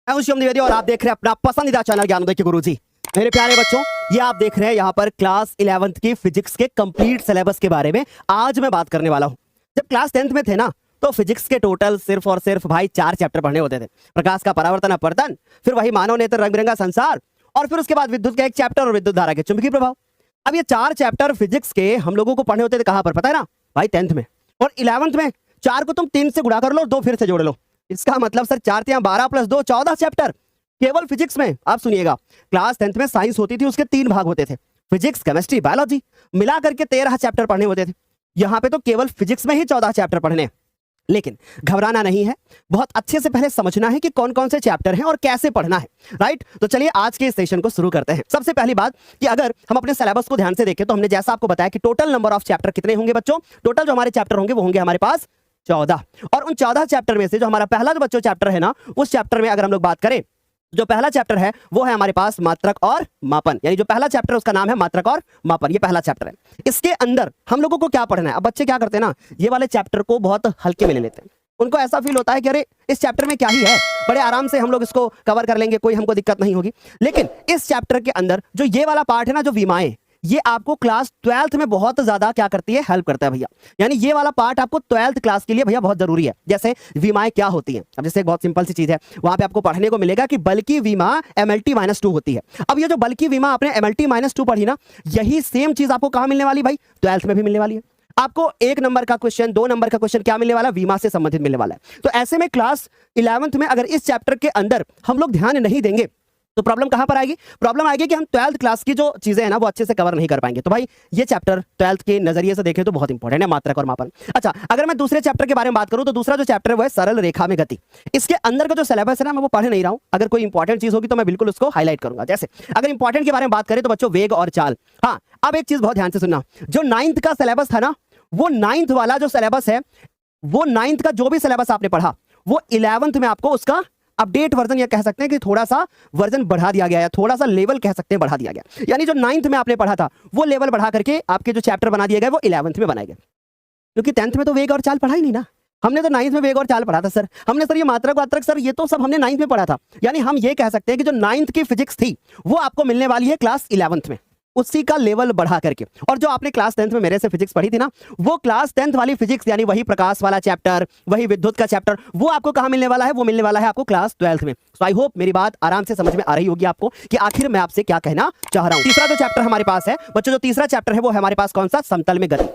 मैं हूं शिवम द्विवेदी और आप देख रहे हैं अपना पसंदीदा चैनल ज्ञानोदय के गुरुजी। मेरे प्यारे बच्चों, ये आप देख रहे हैं यहाँ पर क्लास 11th की फिजिक्स के कंप्लीट सिलेबस के बारे में आज मैं बात करने वाला हूँ। जब क्लास 10th में थे ना, तो फिजिक्स के टोटल सिर्फ और सिर्फ भाई 4 चैप्टर पढ़ने होते थे। प्रकाश का परावर्तन अपवर्तन, फिर वही मानव नेत्र रंग बिरंगा संसार, और फिर उसके बाद विद्युत का एक चैप्टर और विद्युत धारा के चुंबकीय प्रभाव। अब ये 4 चैप्टर फिजिक्स के हम लोगों को पढ़ने होते थे कहां पर, पता है ना भाई, 10th में। और 11th में 4 को तुम 3 से गुणा कर लो, 2 फिर से जोड़ लो। इसका मतलब सर 4 × 12 + 2 14 चैप्टर केवल फिजिक्स में। आप सुनिएगा, क्लास 10th में साइंस होती थी, उसके 3 भाग होते थे, फिजिक्स, केमिस्ट्री, बायोलॉजी, मिला करके 13 चैप्टर पढ़ने होते थे। यहाँ पे तो केवल फिजिक्स में ही 14 चैप्टर पढ़ने हैं। लेकिन घबराना नहीं है, बहुत अच्छे से पहले समझना है कि कौन कौन से चैप्टर हैं और कैसे पढ़ना है, राइट। तो चलिए आज के इस सेशन को शुरू करते हैं। सबसे पहली बात कि अगर हम अपने सिलेबस को ध्यान से देखें तो हमने जैसा आपको बताया कि टोटल नंबर ऑफ चैप्टर कितने होंगे बच्चों, टोटल जो हमारे चैप्टर होंगे वो होंगे हमारे पास 14। और उन 14 चैप्टर में से जो हमारा पहला जो बच्चों चैप्टर है ना, उस चैप्टर में अगर हम लोग बात करें, जो पहला चैप्टर है वो है हमारे पास मात्रक और मापन। यानी जो पहला चैप्टर है उसका नाम है मात्रक और मापन, ये पहला चैप्टर है। इसके अंदर हम लोगों को क्या पढ़ना है। अब बच्चे क्या करते हैं ना, ये वाले चैप्टर को बहुत हल्के में ले लेते हैं। उनको ऐसा फील होता है कि अरे इस चैप्टर में क्या ही है, बड़े आराम से हम लोग इसको कवर कर लेंगे, कोई हमको दिक्कत नहीं होगी। लेकिन इस चैप्टर के अंदर जो ये वाला पार्ट है ना, जो विमाएं, ये आपको क्लास 12th में बहुत ज्यादा क्या करती है, हेल्प करता है भैया। यानी ये वाला पार्ट आपको 12th क्लास के लिए भैया बहुत जरूरी है। जैसे विमाएं क्या होती हैं, अब जैसे एक बहुत सिंपल सी चीज है, वहां पे आपको पढ़ने को मिलेगा कि बल की विमा MLT-2 होती है। अब ये जो बल की विमा आपने MLT-2 पढ़ी ना, यही सेम चीज आपको कहां मिलने वाली भाई, 12th में भी मिलने वाली है। आपको 1 नंबर का क्वेश्चन, 2 नंबर का क्वेश्चन क्या मिलने वाला है, विमा से संबंधित मिलने वाला है। तो ऐसे में क्लास 11th में अगर इस चैप्टर के अंदर हम लोग ध्यान नहीं देंगे तो प्रॉब्लम कहां पर आएगी, प्रॉब्लम आएगी कि हम 12th क्लास की जो चीजें हैं ना वो अच्छे से कवर नहीं कर पाएंगे। तो भाई ये चैप्टर 12th के नजरिए से देखें तो बहुत इंपॉर्टेंट है, मात्रक और मापन। अच्छा, अगर मैं दूसरे चैप्टर के बारे में बात करूं तो दूसरा जो चैप्टर है वो है सरल रेखा में गति। इसके अंदर का जो सिलेबस है ना, मैं वो पढ़ नहीं रहा हूं। अगर कोई इंपॉर्टेंट चीज होगी तो मैं बिल्कुल उसको हाईलाइट करूंगा। जैसे अगर इंपॉर्टेंट के बारे में बात करें तो बच्चों वेग और चाल। हाँ, अब एक चीज बहुत ध्यान से सुनना, जो 9th का सिलेबस था ना, वो 9th वाला जो सिलेबस है, वो 9th का जो भी सिलेबस आपने पढ़ा वो 11th में आपको उसका अपडेट वर्जन, या कह सकते हैं कि थोड़ा सा वर्जन बढ़ा दिया गया है, थोड़ा सा लेवल कह सकते हैं बढ़ा दिया गया। यानी जो 9th में आपने पढ़ा था वो लेवल बढ़ा करके आपके जो चैप्टर बना दिए गए वो 11th में बनाए गए। क्योंकि 10th में तो वेग और चाल पढ़ा ही नहीं ना, हमने तो 9th में वेग और चाल पढ़ा था सर। हमने सर ये मात्रक वात्रक सर ये तो सब हमने 9th में पढ़ा था। यानी हम ये कह सकते हैं कि जो 9th की फिजिक्स थी वो आपको मिलने वाली है क्लास 11th में, उसी का लेवल बढ़ा करके। और जो आपने क्लास 10th में मेरे से फिजिक्स पढ़ी थी ना, वो क्लास 10th वाली फिजिक्स, यानी वही प्रकाश वाला चैप्टर, वही विद्युत का चैप्टर, वो आपको कहां मिलने वाला है, वो मिलने वाला है आपको क्लास 12th में। सो आई होप मेरी बात आराम से समझ में आ रही होगी आपको कि आखिर मैं आपसे क्या कहना चाह रहा हूं। तीसरा जो चैप्टर हमारे पास है बच्चों, जो तीसरा चैप्टर है वो है हमारे पास कौन सा, समतल में गति।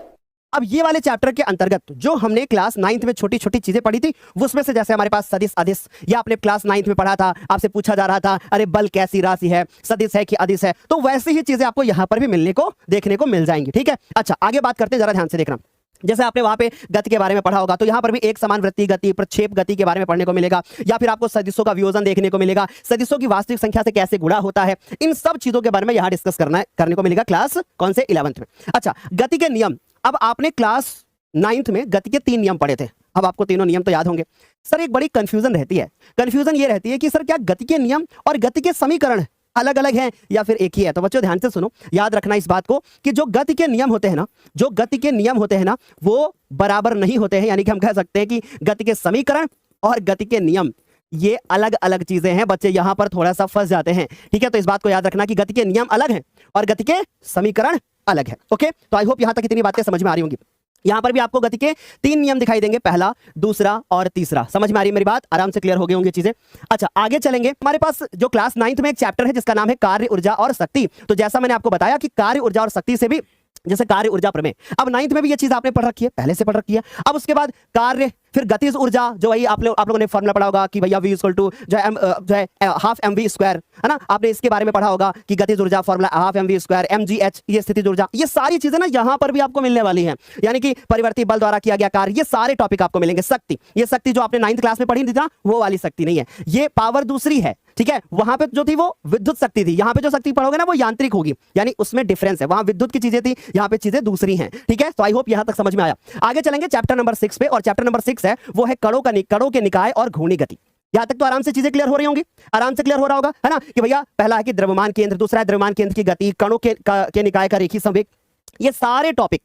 अब ये वाले चैप्टर के अंतर्गत जो हमने क्लास 9th में छोटी छोटी चीजें पढ़ी थी, उसमें से जैसे हमारे पास सदिश अदिश, या आपने क्लास 9th में पढ़ा था, आपसे पूछा जा रहा था अरे बल कैसी राशि है, सदिश है कि अदिश है, तो वैसी ही चीजें आपको यहां पर भी मिलने को देखने को मिल जाएंगी। ठीक है, अच्छा आगे बात करते हैं, जरा ध्यान से देखना। जैसे आपने वहां पे गति के बारे में पढ़ा होगा, तो यहां पर भी एक समान वृत्तीय गति, प्रक्षेप गति के बारे में पढ़ने को मिलेगा, या फिर आपको सदिशों का वियोजन देखने को मिलेगा, सदिशों की वास्तविक संख्या से कैसे गुणा होता है, इन सब चीजों के बारे में यहां डिस्कस करने को मिलेगा क्लास कौन से, 11th में। अच्छा, गति के नियम, अब आपने क्लास 9th में गति के 3 नियम पढ़े थे, अब आपको तीनों नियम तो याद होंगे। सर एक बड़ी कंफ्यूजन रहती है, कंफ्यूजन ये रहती है कि सर क्या गति के नियम और गति के समीकरण अलग अलग हैं या फिर एक ही है। तो बच्चों ध्यान से सुनो, याद रखना इस बात को कि जो गति के नियम होते हैं ना, जो गति के नियम होते हैं ना, वो बराबर नहीं होते हैं। यानी कि हम कह सकते हैं कि गति के समीकरण और गति के नियम ये अलग अलग चीजें हैं। बच्चे यहां पर थोड़ा सा फंस जाते हैं, ठीक है। तो इस बात को याद रखना कि गति के नियम अलग हैं और गति के समीकरण अलग है। ओके, तो आई होप यहां तक इतनी बातें समझ में आ रही होंगी। यहां पर भी आपको गति के 3 नियम दिखाई देंगे, पहला, दूसरा और तीसरा। समझ में आ रही है मेरी बात, आराम से क्लियर हो गई होंगी चीजें। अच्छा आगे चलेंगे, हमारे पास जो क्लास 9th में एक चैप्टर है जिसका नाम है कार्य ऊर्जा और शक्ति। तो जैसा मैंने आपको बताया कि कार्य ऊर्जा और शक्ति से भी, जैसे कार्य ऊर्जा प्रमेय, अब 9th में भी ये चीज आपने पढ़ रखी है, पहले से पढ़ रखी है। अब उसके बाद कार्य, फिर गतिज ऊर्जा, जो वही आप लोगों ने फॉर्मूला पढ़ा होगा कि भैया V = जो है हाफ mv², है ना। आपने इसके बारे में पढ़ा होगा कि गतिज ऊर्जा फॉर्मूला हाफ mv², mgh ये स्थितिज ऊर्जा, ये सारी चीजें ना यहां पर भी आपको मिलने वाली हैं। यानी कि परिवर्ती बल द्वारा किया गया कार्य, ये सारे टॉपिक आपको मिलेंगे। शक्ति, ये शक्ति जो आपने 9th क्लास में पढ़ी थी ना, वो वाली शक्ति नहीं है, ये पावर दूसरी है, ठीक है। वहां पे जो थी वो विद्युत शक्ति थी, यहाँ पे जो शक्ति पढ़ोगे ना वो यांत्रिक होगी, यानी उसमें डिफरेंस है। वहां विद्युत की चीजें थी, यहाँ पे चीजें दूसरी हैं, ठीक है। तो आई होप यहां तक समझ में आया। आगे चलेंगे चैप्टर नंबर 6 पे, और चैप्टर नंबर 6 है वो है कणों के निकाय और घूर्णी गति। यहां तक तो आराम से चीजें क्लियर हो रही होंगी, आराम से क्लियर हो रहा होगा, है ना। कि भैया पहला है कि द्रव्यमान केंद्र, दूसरा है द्रव्यमान केंद्र की गति, कणों के निकाय का रेखीय संवेग, ये सारे टॉपिक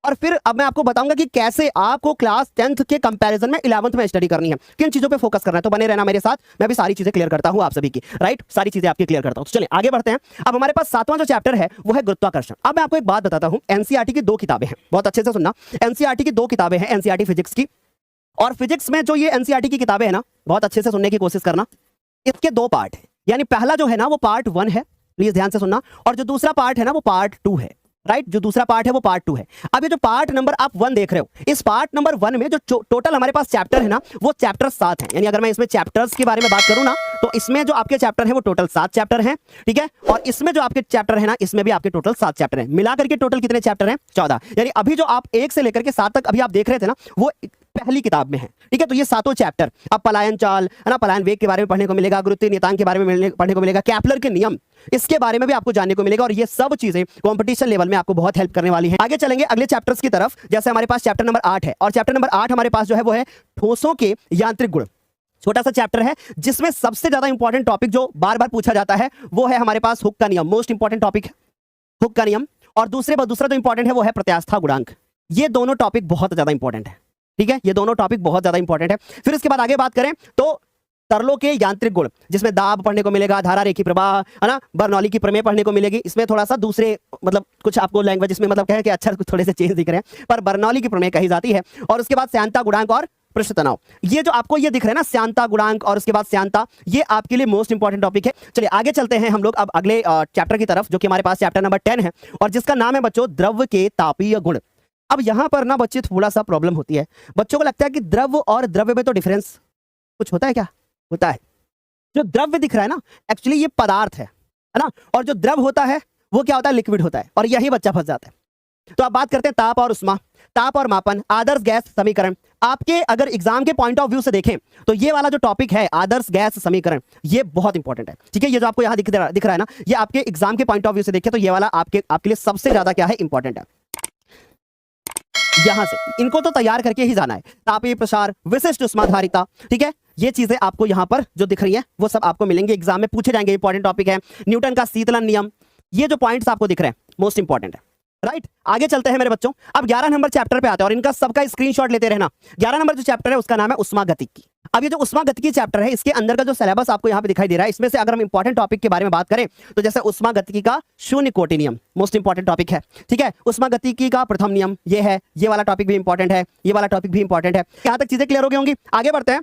और फिर अब मैं आपको बताऊंगा कि कैसे आपको क्लास 10th के कंपैरिजन में 11th में स्टडी करनी है, किन चीजों पे फोकस करना है। तो बने रहना मेरे साथ, मैं भी सारी चीजें क्लियर करता हूं आप सभी की, राइट, सारी चीजें आपकी क्लियर करता हूं। तो चलिए आगे बढ़ते हैं। अब हमारे पास 7वां जो चैप्टर है वो है गुरुत्वाकर्षण। अब मैं आपको एक बात बताता हूं, एनसीईआरटी की 2 किताबें हैं, बहुत अच्छे से सुनना। एनसीईआरटी की 2 किताबें हैं, एनसीईआरटी फिजिक्स की, और फिजिक्स में जो ये एनसीईआरटी की किताबें हैं ना, बहुत अच्छे से सुनने की कोशिश करना। इसके 2 पार्ट है, यानी पहला जो है ना वो पार्ट 1 है, प्लीज ध्यान से सुनना, और जो दूसरा पार्ट है ना वो पार्ट 2 है, राइट, जो दूसरा पार्ट है वो पार्ट 2 है। अब ये जो पार्ट नंबर आप 1 देख रहे हो, इस पार्ट नंबर 1 में जो टोटल हमारे पास चैप्टर है ना वो चैप्टर 7 है। यानी अगर मैं इसमें चैप्टर्स के बारे में बात करूं ना तो इसमें जो आपके चैप्टर है वो टोटल 7 चैप्टर हैं, ठीक है। और इसमें जो आपके चैप्टर है ना इसमें भी आपके टोटल 7 चैप्टर हैं, मिलाकर के टोटल कितने चैप्टर हैं? 14। यानी अभी जो आप 1 से लेकर के 7 तक अभी आप देख रहे थे ना वो पहली किताब में है, ठीक है। तो ये 7 चैप्टर, अब पलायन चाल है ना, पलायन वेग के बारे में पढ़ने को मिलेगा, गुरुत्वीय नियतांक के बारे में पढ़ने को मिलेगा, केपलर के नियम इसके बारे में भी आपको जानने को मिलेगा, और ये सब चीजें कंपटीशन लेवल में आपको बहुत हेल्प करने वाली हैं। आगे चलेंगे अगले चैप्टर्स की तरफ, जैसे हमारे पास चैप्टर नंबर 8 है, और चैप्टर नंबर 8 हमारे पास जो है वो है ठोसों के यांत्रिक गुण। छोटा सा चैप्टर है जिसमें सबसे ज्यादा इंपॉर्टेंट टॉपिक जो बार बार पूछा जाता है वो है हमारे पास हुक का नियम, मोस्ट इंपॉर्टेंट टॉपिक है हुक का नियम। और दूसरा जो इंपॉर्टेंट है वो है प्रत्यास्था गुणांक। ये दोनों टॉपिक बहुत ज्यादा इंपॉर्टेंट है, ठीक है, ये दोनों टॉपिक बहुत ज्यादा इंपॉर्टेंट है। फिर इसके बाद आगे बात करें तो तरलों के यांत्रिक गुण, जिसमें दाब पढ़ने को मिलेगा, धारा रेखी प्रवाह है ना, बर्नौली की प्रमेय पढ़ने को मिलेगी। इसमें थोड़ा सा दूसरे मतलब कुछ आपको लैंग्वेज इसमें मतलब कहें कि अच्छा कुछ थोड़े से चेंज दिख रहे हैं, पर बर्नौली की प्रमेय कही जाती है। और उसके बाद श्यानता गुणांक और पृष्ठ तनाव, ये जो आपको ये दिख रहा है ना श्यानता गुणांक और उसके बाद श्यानता, ये आपके लिए मोस्ट इंपॉर्टेंट टॉपिक है। चलिए आगे चलते हैं हम लोग अब अगले चैप्टर की तरफ, जो कि हमारे पास चैप्टर नंबर 10 है, और जिसका नाम है बच्चों द्रव्य के तापीय गुण। अब यहां पर ना बच्चे थोड़ा सा प्रॉब्लम होती है, बच्चों को लगता है कि द्रव्य और द्रव्य में तो डिफरेंस कुछ होता है, क्या होता है? जो द्रव्य दिख रहा है ना एक्चुअली ये पदार्थ है ना, और जो द्रव होता है वो क्या होता है? लिक्विड होता है, और यही बच्चा फंस जाता है। तो अब बात करते हैं ताप और उष्मा, ताप और मापन, आदर्श गैस समीकरण। आपके अगर एग्जाम के पॉइंट ऑफ व्यू से देखें तो ये वाला जो टॉपिक है आदर्श गैस समीकरण, ये बहुत इंपॉर्टेंट है, ठीक है। ये जो आपको यहाँ दिख रहा है ना, ये आपके एग्जाम के पॉइंट ऑफ व्यू से देखें तो ये वाला आपके लिए सबसे ज्यादा क्या है? इंपॉर्टेंट है। यहां से इनको तो तैयार करके ही जाना है। तापीय प्रसार, विशिष्ट उष्माधारिता, ठीक है, ये चीजें आपको यहां पर जो दिख रही है वो सब आपको मिलेंगे, एग्जाम में पूछे जाएंगे, इंपॉर्टेंट टॉपिक है। न्यूटन का शीतलन नियम, ये जो पॉइंट्स आपको दिख रहे हैं मोस्ट इंपॉर्टेंट है, राइट। आगे चलते हैं मेरे बच्चों, अब 11 नंबर चैप्टर पे आते हैं, और इनका सबका स्क्रीनशॉट लेते रहना। 11 नंबर जो चैप्टर है उसका नाम है उष्मागतिकी। अब ये जो उष्मागतिकी चैप्टर है इसके अंदर का जो सिलेबस आपको यहाँ पे दिखाई दे रहा है, इसमें से अगर हम इंपॉर्टेंट टॉपिक के बारे में बात करें तो जैसे उष्मागतिकी का शून्य कोटि नियम मोस्ट इंपॉर्टेंट टॉपिक है, ठीक है। उष्मागतिकी का प्रथम नियम ये है, ये वाला टॉपिक भी इंपॉर्टेंट है, ये वाला टॉपिक भी इंपॉर्टेंट है। यहाँ तक चीजें क्लियर हो गई होंगी। आगे बढ़ते हैं,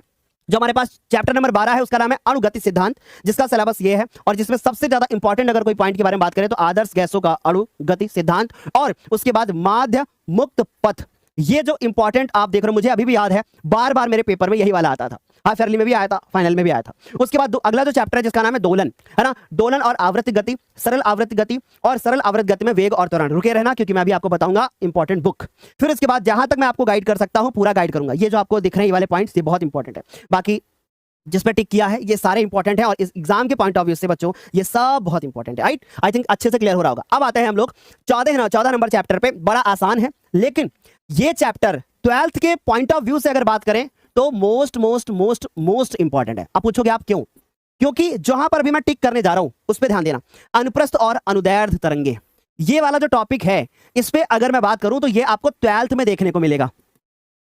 जो हमारे पास चैप्टर नंबर 12 है उसका नाम है अणुगति सिद्धांत, जिसका सिलेबस ये है, और जिसमें सबसे ज्यादा इंपॉर्टेंट अगर कोई पॉइंट के बारे में बात करें तो आदर्श गैसों का अणुगति सिद्धांत, और उसके बाद माध्य मुक्त पथ। ये जो इंपॉर्टेंट आप देख रहे हो, मुझे अभी भी याद है, बार बार मेरे पेपर में यही वाला आता था, हाफ ईयरली में भी आया था, फाइनल में भी आया था। उसके बाद अगला जो चैप्टर है जिसका नाम है दोलन, है ना, दोलन और आवृत्ति गति, सरल आवृत्ति गति, और सरल आवृत्ति गति में वेग और त्वरण। रुके रहना क्योंकि मैं अभी आपको बताऊंगा इंपॉर्टेंट बुक। फिर इसके बाद जहां तक मैं आपको गाइड कर सकता हूं पूरा गाइड करूंगा। ये जो आपको दिख रहे हैं ये वाले पॉइंट्स ये बहुत इंपॉर्टेंट है, बाकी जिस पे टिक किया है ये सारे इंपॉर्टेंट है, और इस एग्जाम के पॉइंट ऑफ व्यू से बच्चों ये सब बहुत इंपॉर्टेंट है, राइट। आई थिंक अच्छे से क्लियर हो रहा होगा। अब आते हैं हम लोग 14 नंबर चैप्टर पे। बड़ा आसान है, लेकिन ये चैप्टर 12th के पॉइंट ऑफ व्यू से अगर बात करें तो most most most most important है। अब पूछोगे आप क्यों? क्योंकि जहां पर भी मैं टिक करने जा रहा हूं उस पर ध्यान देना। अनुप्रस्थ और अनुदैर्ध्य तरंगे, ये वाला जो टॉपिक है इस पे अगर मैं बात करूं तो ये आपको 12th में देखने को मिलेगा,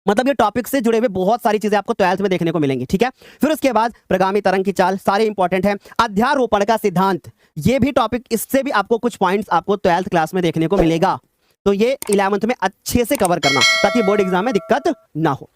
मतलब ये टॉपिक से जुड़े हुए बहुत सारी चीजें आपको 12th में देखने को मिलेंगी, ठीक है। फिर उसके बाद प्रगामी तरंग की चाल, सारे इंपॉर्टेंट है। अध्यारोपण का सिद्धांत, ये भी टॉपिक, इससे भी आपको कुछ पॉइंट्स आपको 12th क्लास में देखने को मिलेगा। तो ये 11th में अच्छे से कवर करना ताकि बोर्ड एग्जाम में दिक्कत ना हो।